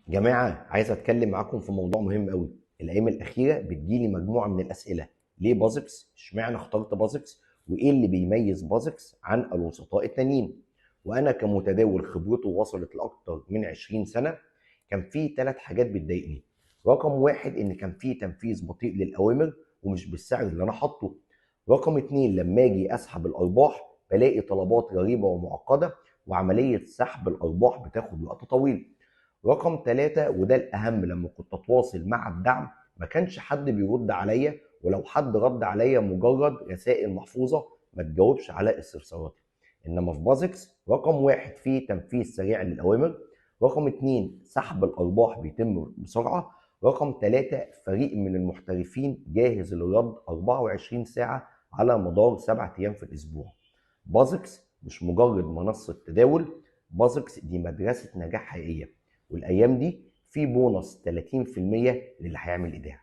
جماعة عايز اتكلم معاكم في موضوع مهم قوي. الايام الاخيرة بتجيلي مجموعة من الاسئلة. ليه بازكس؟ اشمعنى اخترت بازكس؟ وايه اللي بيميز بازكس عن الوسطاء التانيين؟ وانا كمتداول خبرته وصلت لاكتر من 20 سنة، كان في 3 حاجات بتضايقني. رقم واحد ان كان في تنفيذ بطيء للاوامر ومش بالسعر اللي انا حاطه. رقم اتنين لما اجي اسحب الارباح بلاقي طلبات غريبة ومعقدة، وعملية سحب الارباح بتاخد وقت طويل. رقم 3 وده الأهم، لما كنت أتواصل مع الدعم ما كانش حد بيرد عليا، ولو حد رد عليا مجرد رسائل محفوظة ما تجاوبش على استفساراتي. إنما في بازكس رقم واحد فيه تنفيذ سريع للأوامر، رقم 2 سحب الأرباح بيتم بسرعة، رقم 3 فريق من المحترفين جاهز للرد 24 ساعة على مدار 7 أيام في الأسبوع. بازكس مش مجرد منصة تداول، بازكس دي مدرسة نجاح حقيقية، والايام دي في بونص 30% للي هيعمل ايداع.